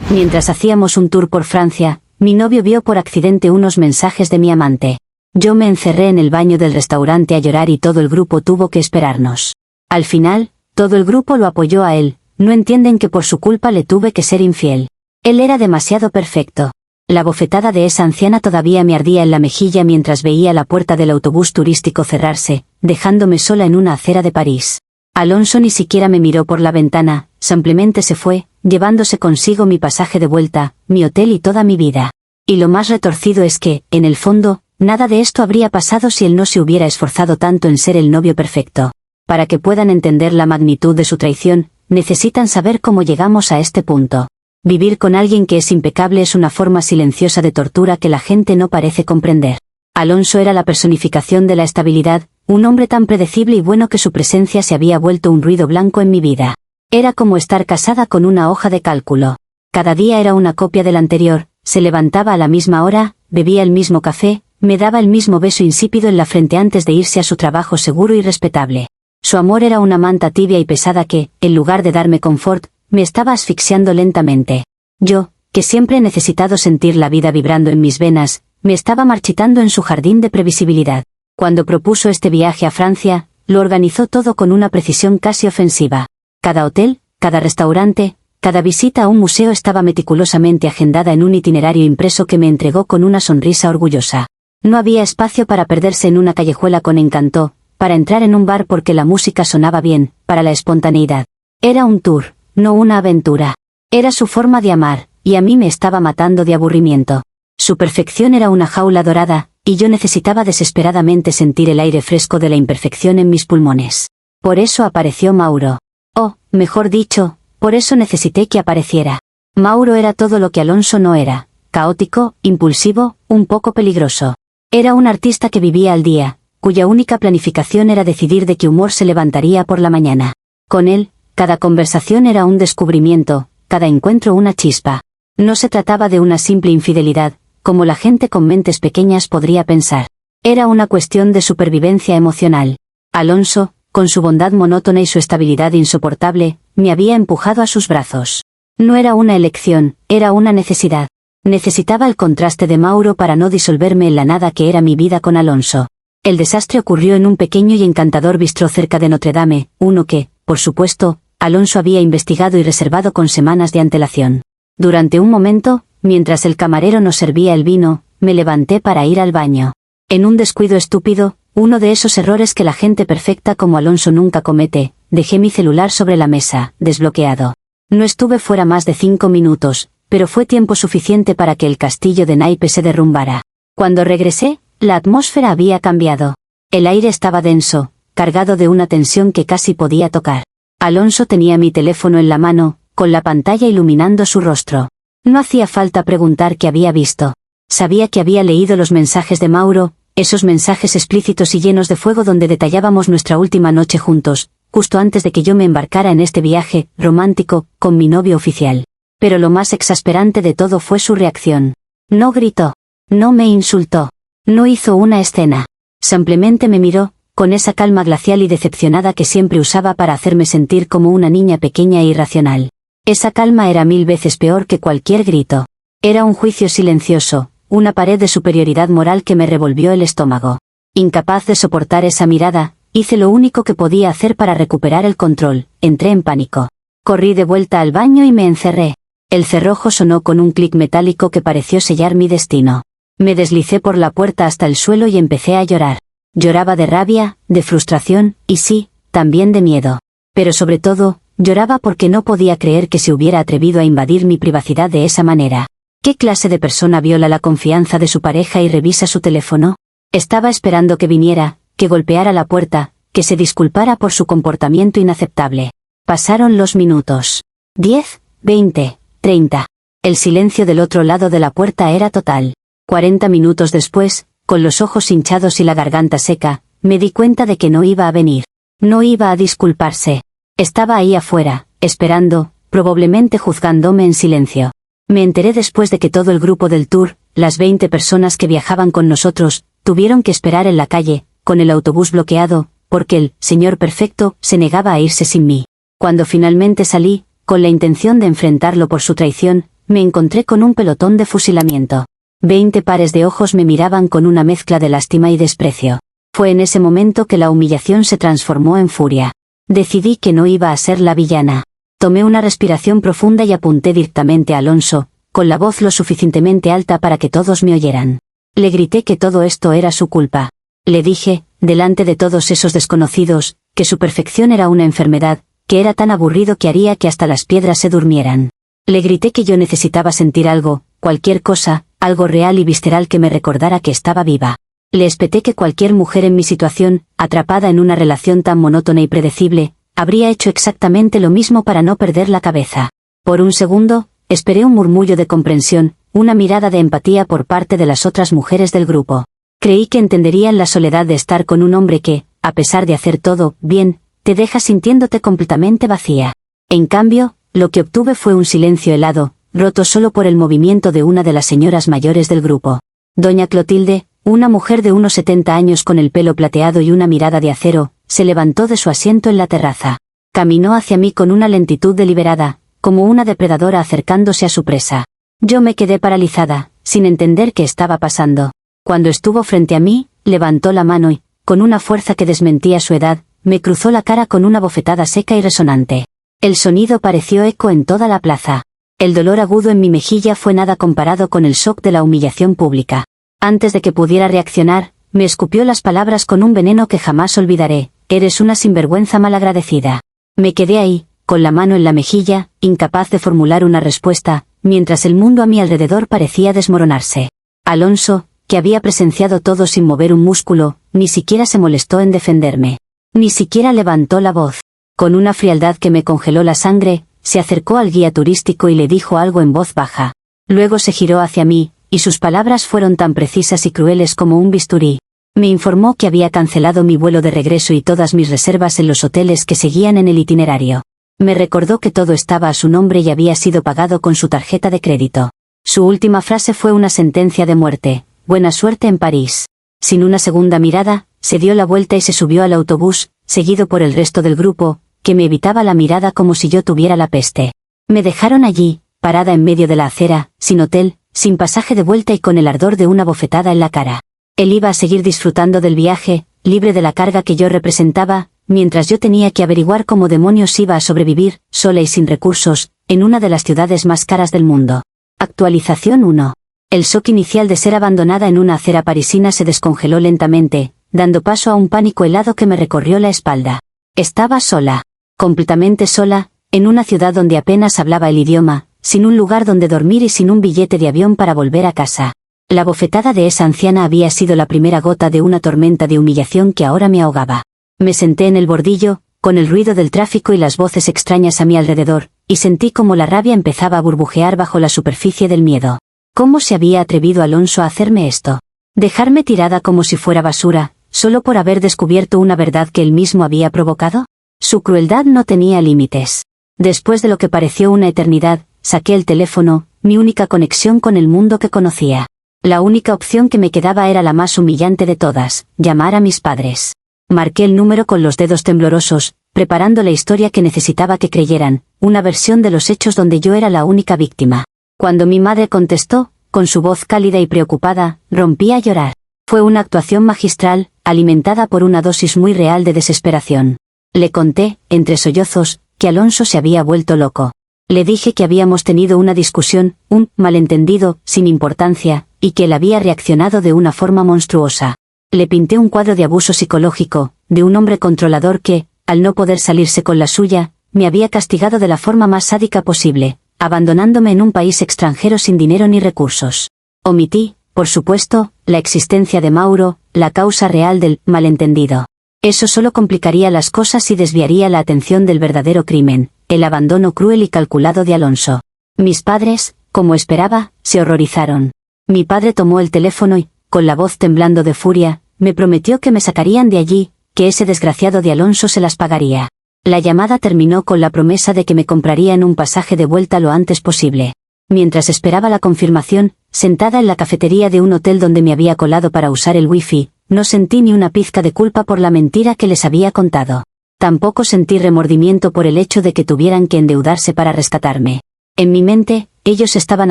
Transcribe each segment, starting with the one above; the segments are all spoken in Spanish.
Mientras hacíamos un tour por Francia, mi novio vio por accidente unos mensajes de mi amante. Yo me encerré en el baño del restaurante a llorar y todo el grupo tuvo que esperarnos. Al final, todo el grupo lo apoyó a él, no entienden que por su culpa le tuve que ser infiel. Él era demasiado perfecto. La bofetada de esa anciana todavía me ardía en la mejilla mientras veía la puerta del autobús turístico cerrarse, dejándome sola en una acera de París. Alonso ni siquiera me miró por la ventana, simplemente se fue, llevándose consigo mi pasaje de vuelta, mi hotel y toda mi vida. Y lo más retorcido es que, en el fondo, nada de esto habría pasado si él no se hubiera esforzado tanto en ser el novio perfecto. Para que puedan entender la magnitud de su traición, necesitan saber cómo llegamos a este punto. Vivir con alguien que es impecable es una forma silenciosa de tortura que la gente no parece comprender. Alonso era la personificación de la estabilidad, un hombre tan predecible y bueno que su presencia se había vuelto un ruido blanco en mi vida. Era como estar casada con una hoja de cálculo. Cada día era una copia del anterior, se levantaba a la misma hora, bebía el mismo café, me daba el mismo beso insípido en la frente antes de irse a su trabajo seguro y respetable. Su amor era una manta tibia y pesada que, en lugar de darme confort, me estaba asfixiando lentamente. Yo, que siempre he necesitado sentir la vida vibrando en mis venas, me estaba marchitando en su jardín de previsibilidad. Cuando propuso este viaje a Francia, lo organizó todo con una precisión casi ofensiva. Cada hotel, cada restaurante, cada visita a un museo estaba meticulosamente agendada en un itinerario impreso que me entregó con una sonrisa orgullosa. No había espacio para perderse en una callejuela con encanto, para entrar en un bar porque la música sonaba bien, para la espontaneidad. Era un tour, no una aventura. Era su forma de amar, y a mí me estaba matando de aburrimiento. Su perfección era una jaula dorada, y yo necesitaba desesperadamente sentir el aire fresco de la imperfección en mis pulmones. Por eso apareció Mauro. O, mejor dicho, por eso necesité que apareciera. Mauro era todo lo que Alonso no era: caótico, impulsivo, un poco peligroso. Era un artista que vivía al día, cuya única planificación era decidir de qué humor se levantaría por la mañana. Con él, cada conversación era un descubrimiento, cada encuentro una chispa. No se trataba de una simple infidelidad, como la gente con mentes pequeñas podría pensar. Era una cuestión de supervivencia emocional. Alonso, con su bondad monótona y su estabilidad insoportable, me había empujado a sus brazos. No era una elección, era una necesidad. Necesitaba el contraste de Mauro para no disolverme en la nada que era mi vida con Alonso. El desastre ocurrió en un pequeño y encantador bistró cerca de Notre Dame, uno que, por supuesto, Alonso había investigado y reservado con semanas de antelación. Durante un momento, mientras el camarero nos servía el vino, me levanté para ir al baño. En un descuido estúpido, uno de esos errores que la gente perfecta como Alonso nunca comete, dejé mi celular sobre la mesa, desbloqueado. No estuve fuera más de 5 minutos, pero fue tiempo suficiente para que el castillo de naipes se derrumbara. Cuando regresé, la atmósfera había cambiado. El aire estaba denso, cargado de una tensión que casi podía tocar. Alonso tenía mi teléfono en la mano, con la pantalla iluminando su rostro. No hacía falta preguntar qué había visto. Sabía que había leído los mensajes de Mauro, esos mensajes explícitos y llenos de fuego donde detallábamos nuestra última noche juntos, justo antes de que yo me embarcara en este viaje romántico con mi novio oficial. Pero lo más exasperante de todo fue su reacción. No gritó, no me insultó, no hizo una escena. Simplemente me miró, con esa calma glacial y decepcionada que siempre usaba para hacerme sentir como una niña pequeña e irracional. Esa calma era 1000 veces peor que cualquier grito. Era un juicio silencioso, una pared de superioridad moral que me revolvió el estómago. Incapaz de soportar esa mirada, hice lo único que podía hacer para recuperar el control: entré en pánico. Corrí de vuelta al baño y me encerré. El cerrojo sonó con un clic metálico que pareció sellar mi destino. Me deslicé por la puerta hasta el suelo y empecé a llorar. Lloraba de rabia, de frustración, y sí, también de miedo. Pero sobre todo, lloraba porque no podía creer que se hubiera atrevido a invadir mi privacidad de esa manera. ¿Qué clase de persona viola la confianza de su pareja y revisa su teléfono? Estaba esperando que viniera, que golpeara la puerta, que se disculpara por su comportamiento inaceptable. Pasaron los minutos. 10, 20, 30. El silencio del otro lado de la puerta era total. 40 minutos después, con los ojos hinchados y la garganta seca, me di cuenta de que no iba a venir. No iba a disculparse. Estaba ahí afuera, esperando, probablemente juzgándome en silencio. Me enteré después de que todo el grupo del tour, las 20 personas que viajaban con nosotros, tuvieron que esperar en la calle, con el autobús bloqueado, porque el señor perfecto se negaba a irse sin mí. Cuando finalmente salí, con la intención de enfrentarlo por su traición, me encontré con un pelotón de fusilamiento. 20 pares de ojos me miraban con una mezcla de lástima y desprecio. Fue en ese momento que la humillación se transformó en furia. Decidí que no iba a ser la villana. Tomé una respiración profunda y apunté directamente a Alonso, con la voz lo suficientemente alta para que todos me oyeran. Le grité que todo esto era su culpa. Le dije, delante de todos esos desconocidos, que su perfección era una enfermedad, que era tan aburrido que haría que hasta las piedras se durmieran. Le grité que yo necesitaba sentir algo, cualquier cosa, algo real y visceral que me recordara que estaba viva. Le espeté que cualquier mujer en mi situación, atrapada en una relación tan monótona y predecible, habría hecho exactamente lo mismo para no perder la cabeza. Por un segundo, esperé un murmullo de comprensión, una mirada de empatía por parte de las otras mujeres del grupo. Creí que entenderían la soledad de estar con un hombre que, a pesar de hacer todo bien, te deja sintiéndote completamente vacía. En cambio, lo que obtuve fue un silencio helado, roto solo por el movimiento de una de las señoras mayores del grupo. Doña Clotilde, una mujer de unos 70 años con el pelo plateado y una mirada de acero, se levantó de su asiento en la terraza. Caminó hacia mí con una lentitud deliberada, como una depredadora acercándose a su presa. Yo me quedé paralizada, sin entender qué estaba pasando. Cuando estuvo frente a mí, levantó la mano y, con una fuerza que desmentía su edad, me cruzó la cara con una bofetada seca y resonante. El sonido pareció eco en toda la plaza. El dolor agudo en mi mejilla fue nada comparado con el shock de la humillación pública. Antes de que pudiera reaccionar, me escupió las palabras con un veneno que jamás olvidaré: eres una sinvergüenza malagradecida. Me quedé ahí, con la mano en la mejilla, incapaz de formular una respuesta, mientras el mundo a mi alrededor parecía desmoronarse. Alonso, que había presenciado todo sin mover un músculo, ni siquiera se molestó en defenderme. Ni siquiera levantó la voz. Con una frialdad que me congeló la sangre, se acercó al guía turístico y le dijo algo en voz baja. Luego se giró hacia mí, y sus palabras fueron tan precisas y crueles como un bisturí. Me informó que había cancelado mi vuelo de regreso y todas mis reservas en los hoteles que seguían en el itinerario. Me recordó que todo estaba a su nombre y había sido pagado con su tarjeta de crédito. Su última frase fue una sentencia de muerte: buena suerte en París. Sin una segunda mirada, se dio la vuelta y se subió al autobús, seguido por el resto del grupo, que me evitaba la mirada como si yo tuviera la peste. Me dejaron allí, parada en medio de la acera, sin hotel, sin pasaje de vuelta y con el ardor de una bofetada en la cara. Él iba a seguir disfrutando del viaje, libre de la carga que yo representaba, mientras yo tenía que averiguar cómo demonios iba a sobrevivir, sola y sin recursos, en una de las ciudades más caras del mundo. Actualización 1. El shock inicial de ser abandonada en una acera parisina se descongeló lentamente, dando paso a un pánico helado que me recorrió la espalda. Estaba sola. Completamente sola, en una ciudad donde apenas hablaba el idioma, sin un lugar donde dormir y sin un billete de avión para volver a casa. La bofetada de esa anciana había sido la primera gota de una tormenta de humillación que ahora me ahogaba. Me senté en el bordillo, con el ruido del tráfico y las voces extrañas a mi alrededor, y sentí como la rabia empezaba a burbujear bajo la superficie del miedo. ¿Cómo se había atrevido Alonso a hacerme esto? ¿Dejarme tirada como si fuera basura, solo por haber descubierto una verdad que él mismo había provocado? Su crueldad no tenía límites. Después de lo que pareció una eternidad, saqué el teléfono, mi única conexión con el mundo que conocía. La única opción que me quedaba era la más humillante de todas: llamar a mis padres. Marqué el número con los dedos temblorosos, preparando la historia que necesitaba que creyeran, una versión de los hechos donde yo era la única víctima. Cuando mi madre contestó, con su voz cálida y preocupada, rompí a llorar. Fue una actuación magistral, alimentada por una dosis muy real de desesperación. Le conté, entre sollozos, que Alonso se había vuelto loco. Le dije que habíamos tenido una discusión, un malentendido, sin importancia, y que él había reaccionado de una forma monstruosa. Le pinté un cuadro de abuso psicológico, de un hombre controlador que, al no poder salirse con la suya, me había castigado de la forma más sádica posible, abandonándome en un país extranjero sin dinero ni recursos. Omití, por supuesto, la existencia de Mauro, la causa real del malentendido. Eso solo complicaría las cosas y desviaría la atención del verdadero crimen, el abandono cruel y calculado de Alonso. Mis padres, como esperaba, se horrorizaron. Mi padre tomó el teléfono y, con la voz temblando de furia, me prometió que me sacarían de allí, que ese desgraciado de Alonso se las pagaría. La llamada terminó con la promesa de que me comprarían un pasaje de vuelta lo antes posible. Mientras esperaba la confirmación, sentada en la cafetería de un hotel donde me había colado para usar el wifi, no sentí ni una pizca de culpa por la mentira que les había contado. Tampoco sentí remordimiento por el hecho de que tuvieran que endeudarse para rescatarme. En mi mente, Ellos estaban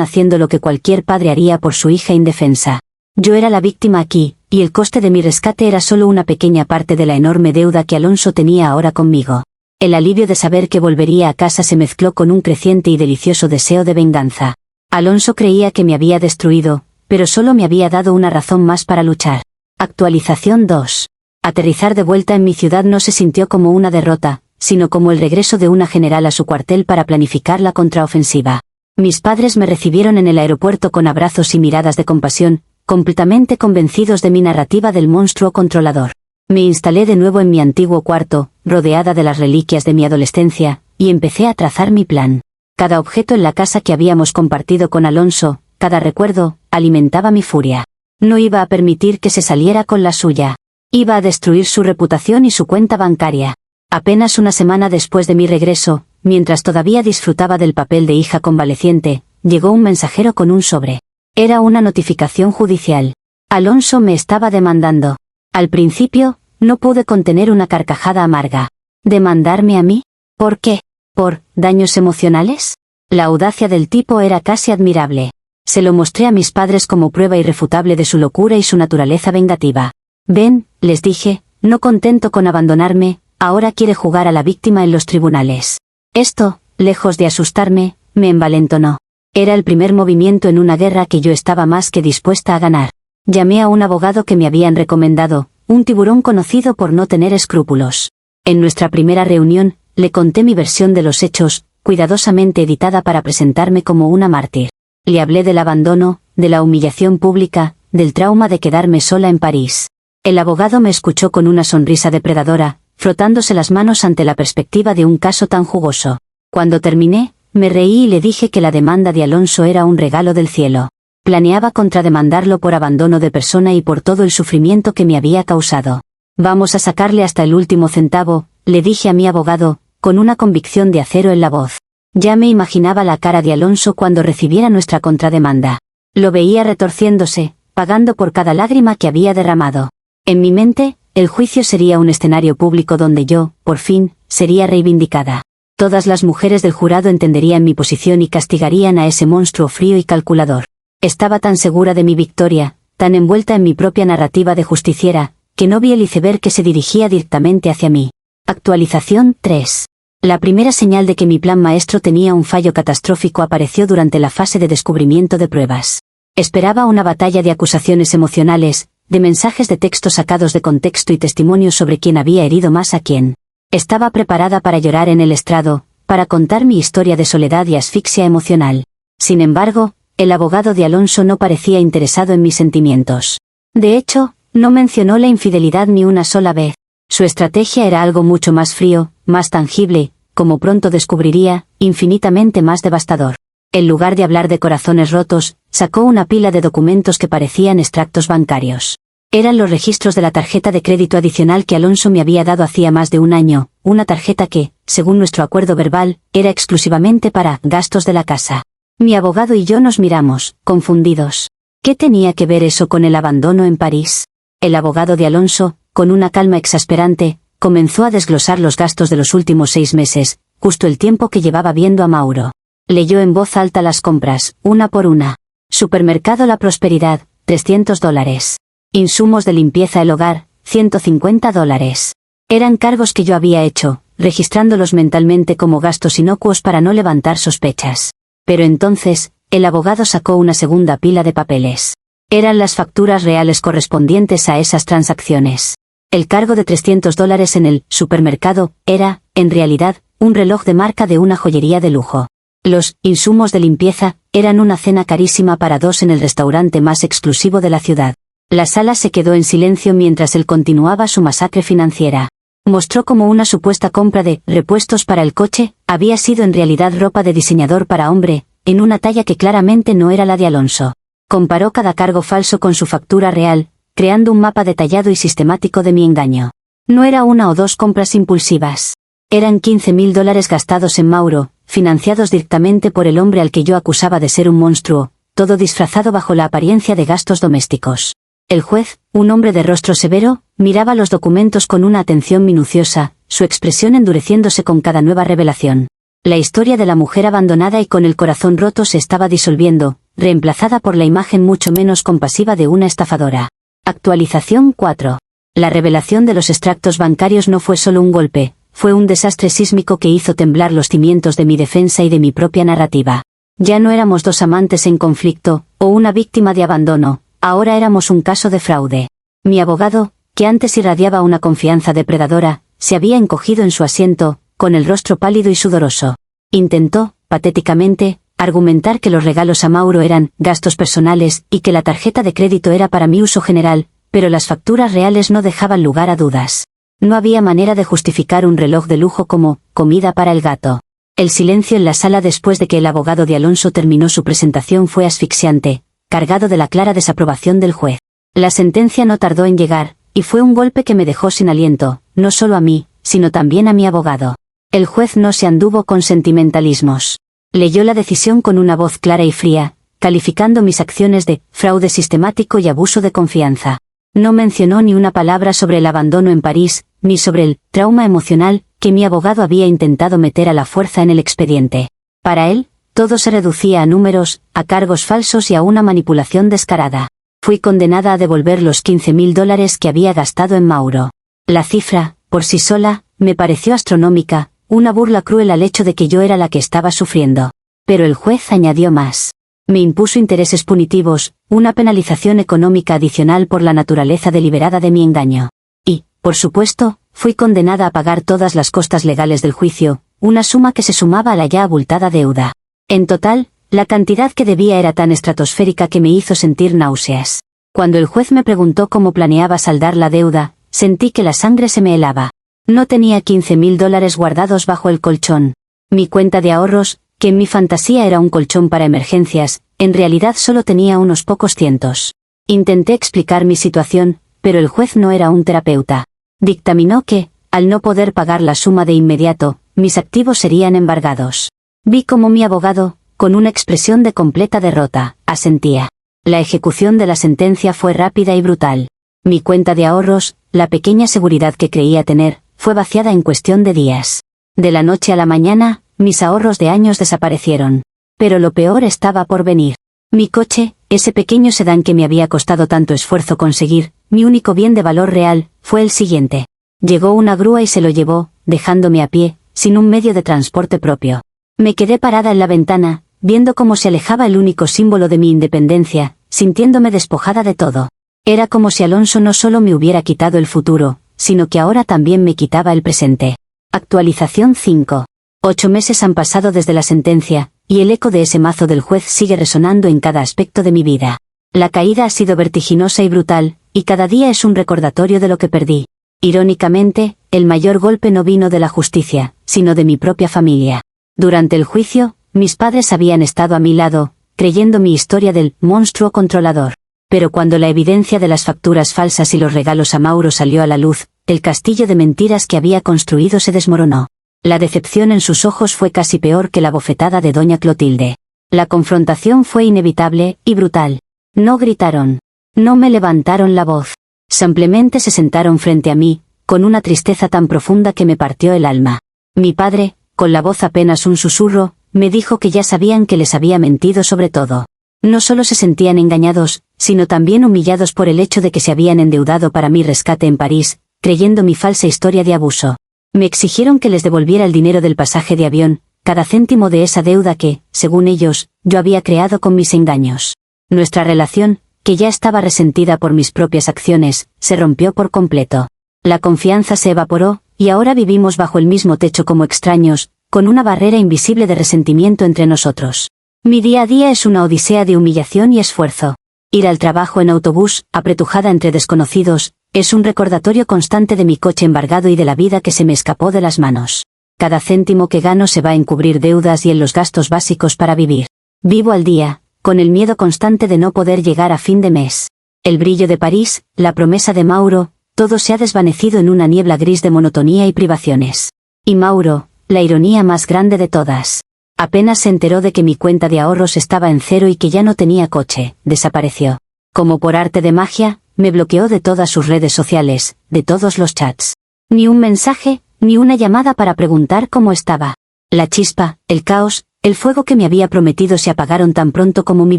haciendo lo que cualquier padre haría por su hija indefensa. Yo era la víctima aquí, y el coste de mi rescate era solo una pequeña parte de la enorme deuda que Alonso tenía ahora conmigo. El alivio de saber que volvería a casa se mezcló con un creciente y delicioso deseo de venganza. Alonso creía que me había destruido, pero solo me había dado una razón más para luchar. Actualización 2. Aterrizar de vuelta en mi ciudad no se sintió como una derrota, sino como el regreso de una general a su cuartel para planificar la contraofensiva. Mis padres me recibieron en el aeropuerto con abrazos y miradas de compasión, completamente convencidos de mi narrativa del monstruo controlador. Me instalé de nuevo en mi antiguo cuarto, rodeada de las reliquias de mi adolescencia, y empecé a trazar mi plan. Cada objeto en la casa que habíamos compartido con Alonso, cada recuerdo, alimentaba mi furia. No iba a permitir que se saliera con la suya. Iba a destruir su reputación y su cuenta bancaria. Apenas una semana después de mi regreso, mientras todavía disfrutaba del papel de hija convaleciente, llegó un mensajero con un sobre. Era una notificación judicial. Alonso me estaba demandando. Al principio, no pude contener una carcajada amarga. ¿Demandarme a mí? ¿Por qué? ¿Por daños emocionales? La audacia del tipo era casi admirable. Se lo mostré a mis padres como prueba irrefutable de su locura y su naturaleza vengativa. Ven, les dije, no contento con abandonarme, ahora quiere jugar a la víctima en los tribunales. Esto, lejos de asustarme, me envalentonó. Era el primer movimiento en una guerra que yo estaba más que dispuesta a ganar. Llamé a un abogado que me habían recomendado, un tiburón conocido por no tener escrúpulos. En nuestra primera reunión, le conté mi versión de los hechos, cuidadosamente editada para presentarme como una mártir. Le hablé del abandono, de la humillación pública, del trauma de quedarme sola en París. El abogado me escuchó con una sonrisa depredadora, frotándose las manos ante la perspectiva de un caso tan jugoso. Cuando terminé, me reí y le dije que la demanda de Alonso era un regalo del cielo. Planeaba contrademandarlo por abandono de persona y por todo el sufrimiento que me había causado. Vamos a sacarle hasta el último centavo, le dije a mi abogado, con una convicción de acero en la voz. Ya me imaginaba la cara de Alonso cuando recibiera nuestra contrademanda. Lo veía retorciéndose, pagando por cada lágrima que había derramado. En mi mente, el juicio sería un escenario público donde yo, por fin, sería reivindicada. Todas las mujeres del jurado entenderían mi posición y castigarían a ese monstruo frío y calculador. Estaba tan segura de mi victoria, tan envuelta en mi propia narrativa de justiciera, que no vi el iceberg que se dirigía directamente hacia mí. Actualización 3. La primera señal de que mi plan maestro tenía un fallo catastrófico apareció durante la fase de descubrimiento de pruebas. Esperaba una batalla de acusaciones emocionales, de mensajes de texto sacados de contexto y testimonios sobre quién había herido más a quién. Estaba preparada para llorar en el estrado, para contar mi historia de soledad y asfixia emocional. Sin embargo, el abogado de Alonso no parecía interesado en mis sentimientos. De hecho, no mencionó la infidelidad ni una sola vez. Su estrategia era algo mucho más frío, más tangible, como pronto descubriría, infinitamente más devastador. En lugar de hablar de corazones rotos, sacó una pila de documentos que parecían extractos bancarios. Eran los registros de la tarjeta de crédito adicional que Alonso me había dado hacía más de un año, una tarjeta que, según nuestro acuerdo verbal, era exclusivamente para gastos de la casa. Mi abogado y yo nos miramos, confundidos. ¿Qué tenía que ver eso con el abandono en París? El abogado de Alonso, con una calma exasperante, comenzó a desglosar los gastos de los últimos 6 meses, justo el tiempo que llevaba viendo a Mauro. Leyó en voz alta las compras, una por una. Supermercado La Prosperidad, $300. Insumos de limpieza El Hogar, $150. Eran cargos que yo había hecho, registrándolos mentalmente como gastos inocuos para no levantar sospechas. Pero entonces, el abogado sacó una segunda pila de papeles. Eran las facturas reales correspondientes a esas transacciones. El cargo de $300 en el supermercado era, en realidad, un reloj de marca de una joyería de lujo. Los insumos de limpieza eran una cena carísima para 2 en el restaurante más exclusivo de la ciudad. La sala se quedó en silencio mientras él continuaba su masacre financiera. Mostró cómo una supuesta compra de repuestos para el coche había sido en realidad ropa de diseñador para hombre, en una talla que claramente no era la de Alonso. Comparó cada cargo falso con su factura real, creando un mapa detallado y sistemático de mi engaño. No era una o dos compras impulsivas. Eran $15.000 gastados en Mauro, financiados directamente por el hombre al que yo acusaba de ser un monstruo, todo disfrazado bajo la apariencia de gastos domésticos. El juez, un hombre de rostro severo, miraba los documentos con una atención minuciosa, su expresión endureciéndose con cada nueva revelación. La historia de la mujer abandonada y con el corazón roto se estaba disolviendo, reemplazada por la imagen mucho menos compasiva de una estafadora. Actualización 4. La revelación de los extractos bancarios no fue solo un golpe, fue un desastre sísmico que hizo temblar los cimientos de mi defensa y de mi propia narrativa. Ya no éramos dos amantes en conflicto, o una víctima de abandono, ahora éramos un caso de fraude. Mi abogado, que antes irradiaba una confianza depredadora, se había encogido en su asiento, con el rostro pálido y sudoroso. Intentó, patéticamente, argumentar que los regalos a Mauro eran gastos personales y que la tarjeta de crédito era para mi uso general, pero las facturas reales no dejaban lugar a dudas. No había manera de justificar un reloj de lujo como comida para el gato. El silencio en la sala después de que el abogado de Alonso terminó su presentación fue asfixiante, cargado de la clara desaprobación del juez. La sentencia no tardó en llegar, y fue un golpe que me dejó sin aliento, no solo a mí, sino también a mi abogado. El juez no se anduvo con sentimentalismos. Leyó la decisión con una voz clara y fría, calificando mis acciones de fraude sistemático y abuso de confianza. No mencionó ni una palabra sobre el abandono en París, ni sobre el trauma emocional que mi abogado había intentado meter a la fuerza en el expediente. Para él, todo se reducía a números, a cargos falsos y a una manipulación descarada. Fui condenada a devolver los $15.000 que había gastado en Mauro. La cifra, por sí sola, me pareció astronómica, una burla cruel al hecho de que yo era la que estaba sufriendo. Pero el juez añadió más. Me impuso intereses punitivos, una penalización económica adicional por la naturaleza deliberada de mi engaño. Y, por supuesto, fui condenada a pagar todas las costas legales del juicio, una suma que se sumaba a la ya abultada deuda. En total, la cantidad que debía era tan estratosférica que me hizo sentir náuseas. Cuando el juez me preguntó cómo planeaba saldar la deuda, sentí que la sangre se me helaba. No tenía $15.000 guardados bajo el colchón. Mi cuenta de ahorros, que en mi fantasía era un colchón para emergencias, en realidad solo tenía unos pocos cientos. Intenté explicar mi situación, pero el juez no era un terapeuta. Dictaminó que, al no poder pagar la suma de inmediato, mis activos serían embargados. Vi cómo mi abogado, con una expresión de completa derrota, asentía. La ejecución de la sentencia fue rápida y brutal. Mi cuenta de ahorros, la pequeña seguridad que creía tener, fue vaciada en cuestión de días. De la noche a la mañana, mis ahorros de años desaparecieron. Pero lo peor estaba por venir. Mi coche, ese pequeño sedán que me había costado tanto esfuerzo conseguir, mi único bien de valor real, fue el siguiente. Llegó una grúa y se lo llevó, dejándome a pie, sin un medio de transporte propio. Me quedé parada en la ventana, viendo cómo se alejaba el único símbolo de mi independencia, sintiéndome despojada de todo. Era como si Alonso no solo me hubiera quitado el futuro, sino que ahora también me quitaba el presente. Actualización 5. 8 meses han pasado desde la sentencia, y el eco de ese mazo del juez sigue resonando en cada aspecto de mi vida. La caída ha sido vertiginosa y brutal, y cada día es un recordatorio de lo que perdí. Irónicamente, el mayor golpe no vino de la justicia, sino de mi propia familia. Durante el juicio, mis padres habían estado a mi lado, creyendo mi historia del monstruo controlador. Pero cuando la evidencia de las facturas falsas y los regalos a Mauro salió a la luz, el castillo de mentiras que había construido se desmoronó. La decepción en sus ojos fue casi peor que la bofetada de doña Clotilde. La confrontación fue inevitable y brutal. No gritaron. No me levantaron la voz. Simplemente se sentaron frente a mí, con una tristeza tan profunda que me partió el alma. Mi padre, con la voz apenas un susurro, me dijo que ya sabían que les había mentido sobre todo. No solo se sentían engañados, sino también humillados por el hecho de que se habían endeudado para mi rescate en París, creyendo mi falsa historia de abuso. Me exigieron que les devolviera el dinero del pasaje de avión, cada céntimo de esa deuda que, según ellos, yo había creado con mis engaños. Nuestra relación, que ya estaba resentida por mis propias acciones, se rompió por completo. La confianza se evaporó, y ahora vivimos bajo el mismo techo como extraños, con una barrera invisible de resentimiento entre nosotros. Mi día a día es una odisea de humillación y esfuerzo. Ir al trabajo en autobús, apretujada entre desconocidos, es un recordatorio constante de mi coche embargado y de la vida que se me escapó de las manos. Cada céntimo que gano se va en cubrir deudas y en los gastos básicos para vivir. Vivo al día, con el miedo constante de no poder llegar a fin de mes. El brillo de París, la promesa de Mauro, todo se ha desvanecido en una niebla gris de monotonía y privaciones. Y Mauro, la ironía más grande de todas. Apenas se enteró de que mi cuenta de ahorros estaba en cero y que ya no tenía coche, desapareció. Como por arte de magia, me bloqueó de todas sus redes sociales, de todos los chats. Ni un mensaje, ni una llamada para preguntar cómo estaba. La chispa, el caos, el fuego que me había prometido se apagaron tan pronto como mi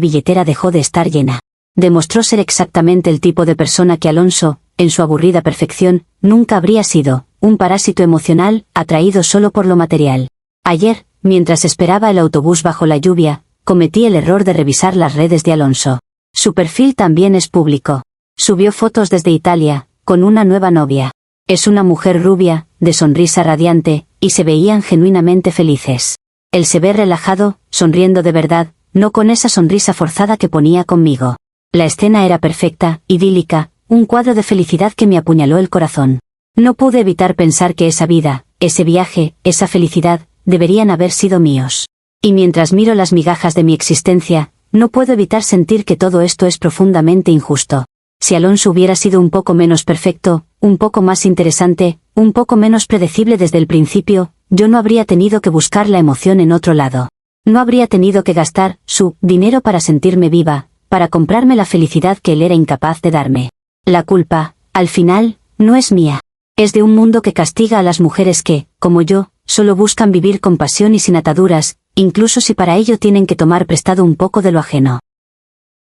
billetera dejó de estar llena. Demostró ser exactamente el tipo de persona que Alonso, en su aburrida perfección, nunca habría sido, un parásito emocional, atraído solo por lo material. Ayer, mientras esperaba el autobús bajo la lluvia, cometí el error de revisar las redes de Alonso. Su perfil también es público. Subió fotos desde Italia, con una nueva novia. Es una mujer rubia, de sonrisa radiante, y se veían genuinamente felices. Él se ve relajado, sonriendo de verdad, no con esa sonrisa forzada que ponía conmigo. La escena era perfecta, idílica, un cuadro de felicidad que me apuñaló el corazón. No pude evitar pensar que esa vida, ese viaje, esa felicidad, deberían haber sido míos. Y mientras miro las migajas de mi existencia, no puedo evitar sentir que todo esto es profundamente injusto. Si Alonso hubiera sido un poco menos perfecto, un poco más interesante, un poco menos predecible desde el principio, yo no habría tenido que buscar la emoción en otro lado. No habría tenido que gastar su dinero para sentirme viva, para comprarme la felicidad que él era incapaz de darme. La culpa, al final, no es mía. Es de un mundo que castiga a las mujeres que, como yo, solo buscan vivir con pasión y sin ataduras, incluso si para ello tienen que tomar prestado un poco de lo ajeno.